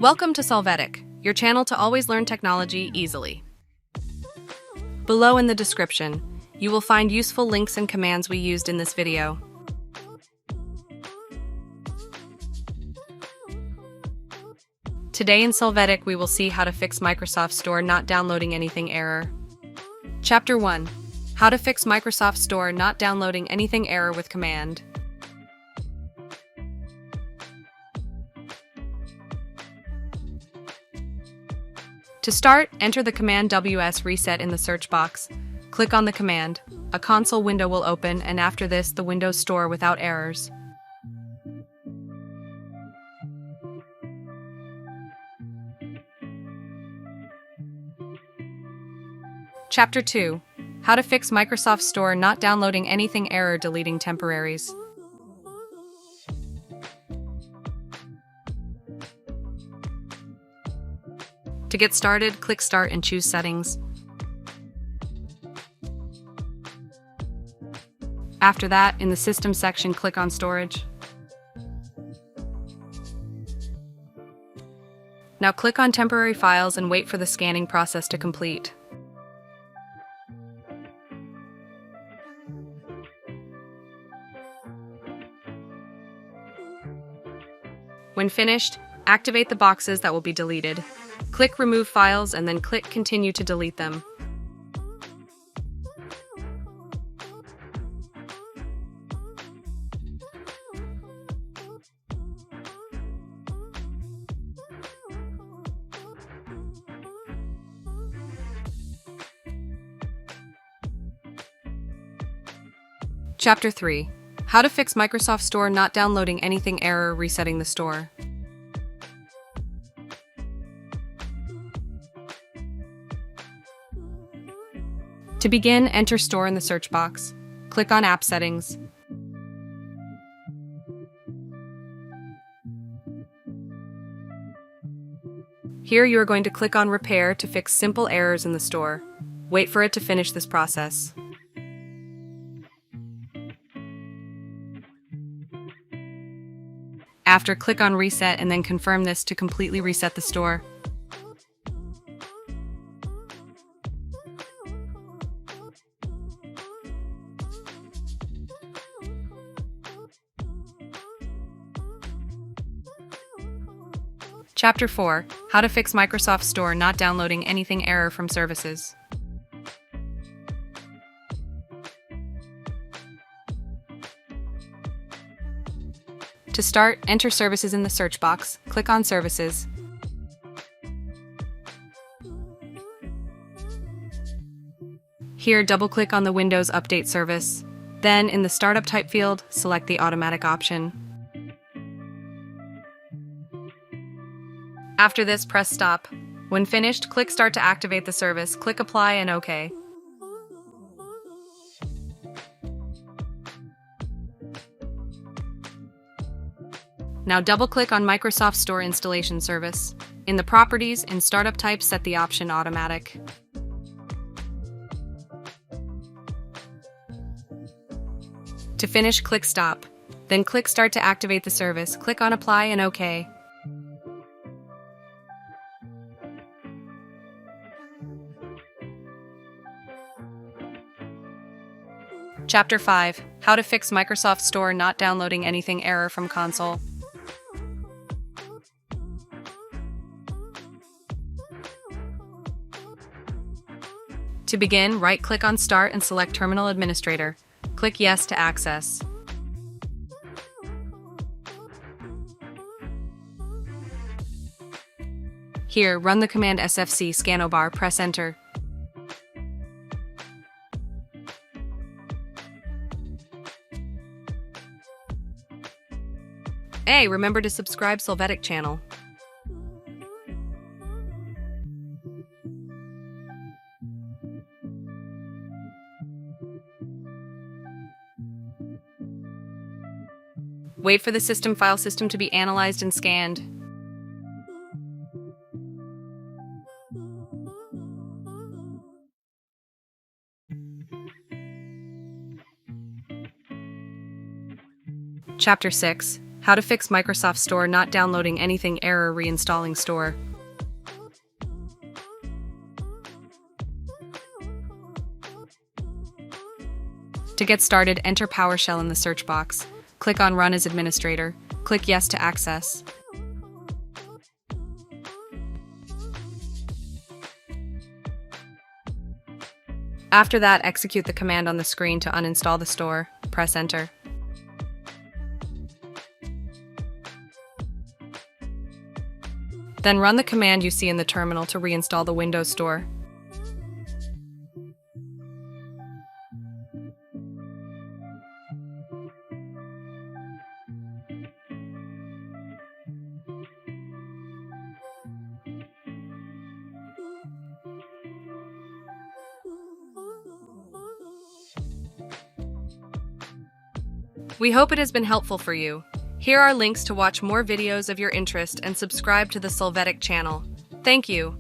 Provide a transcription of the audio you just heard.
Welcome to Solvetic, your channel to always learn technology easily. Below in the description, you will find useful links and commands we used in this video. Today in Solvetic, we will see how to fix Microsoft Store not downloading anything error. Chapter 1. How to fix Microsoft Store not downloading anything error with command. To start, enter the command wsreset in the search box. Click on the command. A console window will open, and after this, the Windows Store without errors. Chapter 2. How to fix Microsoft Store not downloading anything error deleting temporaries. To get started, click Start and choose Settings. After that, in the System section, click on Storage. Now click on Temporary Files and wait for the scanning process to complete. When finished, activate the boxes that will be deleted. Click Remove Files and then click Continue to delete them. Chapter 3. How to fix Microsoft Store not downloading anything error resetting the store. To begin, enter Store in the search box. Click on App Settings. Here you are going to click on Repair to fix simple errors in the store. Wait for it to finish this process. After, click on Reset and then confirm this to completely reset the store. Chapter 4. How to fix Microsoft Store not downloading anything error from services. To start, enter Services in the search box. Click on Services. Here, double-click on the Windows Update service. Then, in the Startup Type field, select the Automatic option. After this, press Stop. When finished, click Start to activate the service. Click Apply and OK. Now double-click on Microsoft Store Installation Service. In the Properties, in Startup Type, set the option Automatic. To finish, click Stop. Then click Start to activate the service. Click on Apply and OK. Chapter 5. How to fix Microsoft Store not downloading anything error from console. To begin, right-click on Start and select Terminal Administrator. Click Yes to access. Here, run the command sfc scannow bar, press Enter. Hey, remember to subscribe Solvetic channel. Wait for the system file system to be analyzed and scanned. Chapter 6. How to fix Microsoft Store not downloading anything error reinstalling Store. To get started, enter PowerShell in the search box. Click on Run as Administrator. Click Yes to access. After that, execute the command on the screen to uninstall the store. Press Enter. Then run the command you see in the terminal to reinstall the Windows Store. We hope it has been helpful for you. Here are links to watch more videos of your interest and subscribe to the Solvetic channel. Thank you.